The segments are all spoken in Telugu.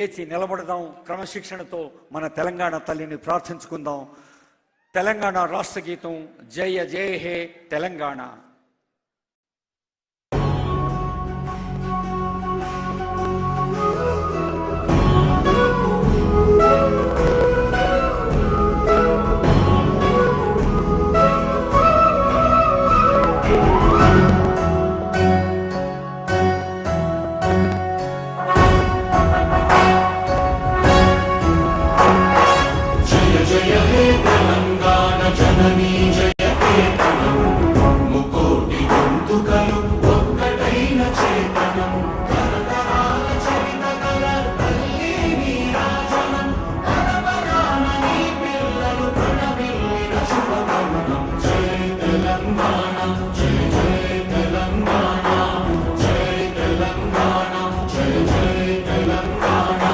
లేచి నిలబడదాం, క్రమశిక్షణతో మన తెలంగాణ తల్లిని ప్రార్థించుకుందాం. తెలంగాణ రాష్ట్ర గీతం జయ జయ హే తెలంగాణ. जननी जय केतनम मुकोटि गొంతుకలు ఒక్కటైన చేతనం తరతరాల చరిత కల తల్లి నీరాజనం పరపరాన నీ పిల్లలు ప్రణమిల్లిన శుభగమనం. జయ తెలంగాణ జయ జయ తెలంగాణ జయ తెలంగాణ జయ జయ తెలంగాణ.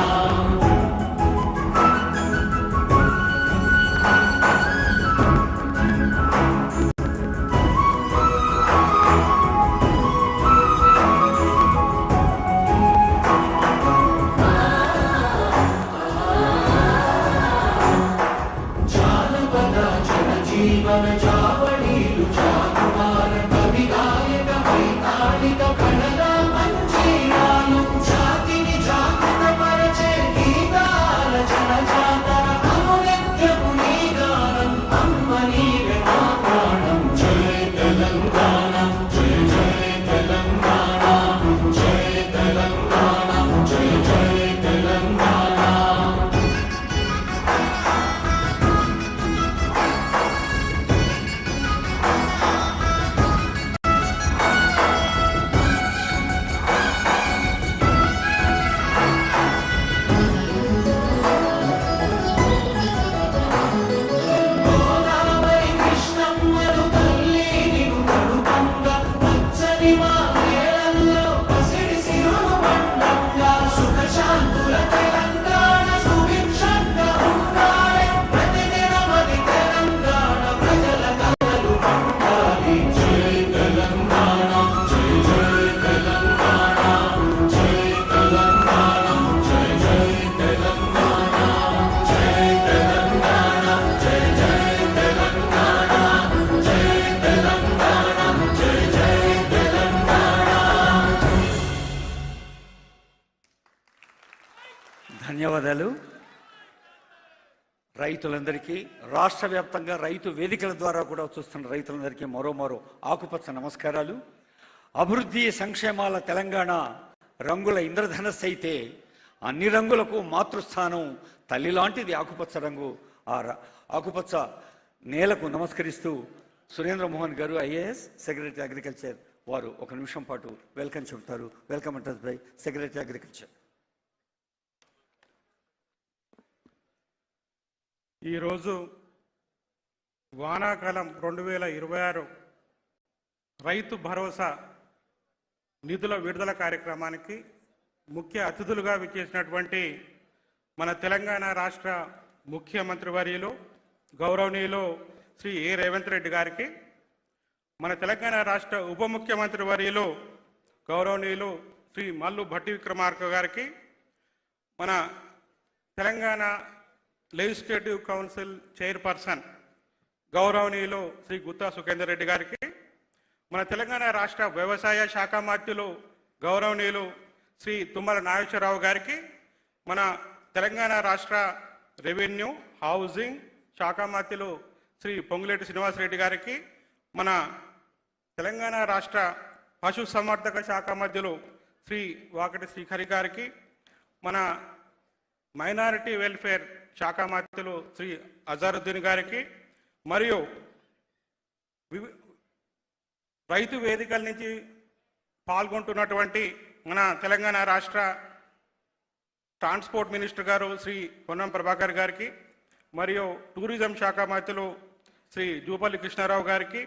జీవన చావడీలు చాకుమార కవి గాయక వైతాళిక కళల మంజీరాలు జాతిని జాగృత పరచే గీతాల జనజాతర అనునిత్యము నీ గానం అమ్మ నీవే నా ప్రాణం. జయ తెలంగాణ జయ జయ తెలంగాణ జయ తెలంగాణ జయ జయ తెలంగాణ. ధన్యవాదాలు. రైతులందరికీ, రాష్ట్ర వ్యాప్తంగా రైతు వేదికల ద్వారా కూడా చూస్తున్న రైతులందరికీ మరో ఆకుపచ్చ నమస్కారాలు. అభివృద్ధి సంక్షేమాల తెలంగాణ రంగుల ఇంద్రధనస్సు అయితే అన్ని రంగులకు మాతృస్థానం తల్లి లాంటిది ఆకుపచ్చ రంగు. ఆ ఆకుపచ్చ నేలకు నమస్కరిస్తూ సురేంద్ర మోహన్ గారు ఐఏఎస్ సెక్రటరీ అగ్రికల్చర్ వారు ఒక నిమిషం పాటు వెల్కమ్ చెబుతారు. వెల్కమ్ అంటారు బై సెక్రటరీ అగ్రికల్చర్. ఈరోజు వానాకాలం 2026 రైతు భరోసా నిధుల విడుదల కార్యక్రమానికి ముఖ్య అతిథులుగా విచ్చేసినటువంటి మన తెలంగాణ రాష్ట్ర ముఖ్యమంత్రి వర్యులు గౌరవనీయులు శ్రీ ఏ రేవంత్ రెడ్డి గారికి, మన తెలంగాణ రాష్ట్ర ఉప ముఖ్యమంత్రి వర్యులు గౌరవనీయులు శ్రీ మల్లు భట్టి విక్రమార్క గారికి, మన తెలంగాణ లెజిస్లేటివ్ కౌన్సిల్ చైర్పర్సన్ గౌరవనీయులు శ్రీ గుత్తా సుఖేందర్ రెడ్డి గారికి, మన తెలంగాణ రాష్ట్ర వ్యవసాయ శాఖ మంత్రులు గౌరవనీయులు శ్రీ తుమ్మల నాగేశ్వరరావు గారికి, మన తెలంగాణ రాష్ట్ర రెవెన్యూ హౌసింగ్ శాఖ మంత్రులు శ్రీ పొంగులేటి శ్రీనివాసరెడ్డి గారికి, మన తెలంగాణ రాష్ట్ర పశు సంవర్ధక శాఖ మంత్రులు శ్రీ వాకటి శ్రీహరి గారికి, మన మైనారిటీ వెల్ఫేర్ శాఖ మంత్రులు శ్రీ అజారుద్దీన్ గారికి, మరియు రైతు వేదికల నుంచి పాల్గొంటున్నటువంటి మన తెలంగాణ రాష్ట్ర ట్రాన్స్పోర్ట్ మినిస్టర్ గారు శ్రీ పొన్నం ప్రభాకర్ గారికి, మరియు టూరిజం శాఖ మంత్రులు శ్రీ జూపల్లి కృష్ణారావు గారికి,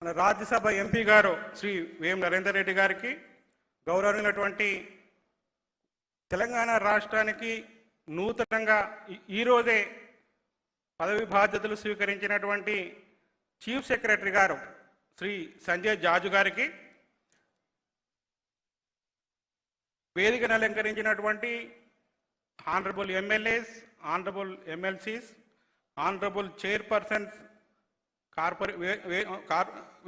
మన రాజ్యసభ ఎంపీ గారు శ్రీ వేం నరేందర్ రెడ్డి గారికి, గౌరవమైనటువంటి తెలంగాణ రాష్ట్రానికి నూతనంగా ఈరోజే పదవి బాధ్యతలు స్వీకరించినటువంటి చీఫ్ సెక్రటరీ గారు శ్రీ సంజయ్ జాజు గారికి, వేదికను అలంకరించినటువంటి honourable MLAs, honourable MLCs, honourable chairpersons,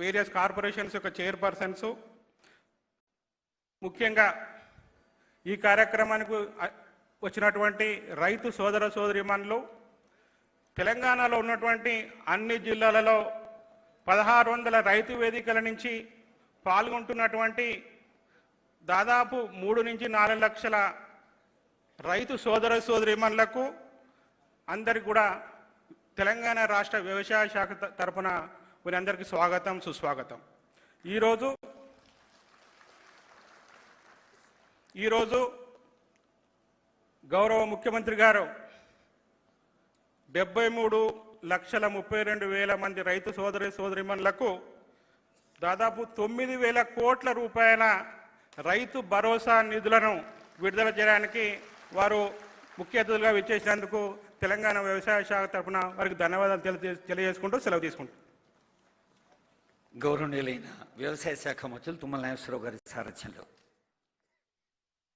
various corporations యొక్క చైర్పర్సన్స్, ముఖ్యంగా ఈ కార్యక్రమానికి వచ్చినటువంటి రైతు సోదర సోదరీమణులు, తెలంగాణలో ఉన్నటువంటి అన్ని జిల్లాలలో 1600 రైతు వేదికల నుంచి పాల్గొంటున్నటువంటి దాదాపు 3 నుంచి 4 లక్షల రైతు సోదర సోదరీమణులకు అందరికి కూడా తెలంగాణ రాష్ట్ర వ్యవసాయ శాఖ తరపున వీరందరికీ స్వాగతం, సుస్వాగతం. ఈరోజు గౌరవ ముఖ్యమంత్రి గారు 73,32,000 మంది రైతు సోదరి సోదరీమణులకు దాదాపు 9,000 కోట్ల రూపాయల రైతు భరోసా నిధులను విడుదల చేయడానికి వారు ముఖ్య అతిథులుగా విచ్చేసినందుకు తెలంగాణ వ్యవసాయ శాఖ తరఫున వారికి ధన్యవాదాలు తెలియజేసుకుంటూ సెలవు తీసుకుంటాం. గౌరవనీయులైన వ్యవసాయ శాఖ మంత్రులు తుమ్మల నాగేశ్వరరావు గారి సారథ్యంలో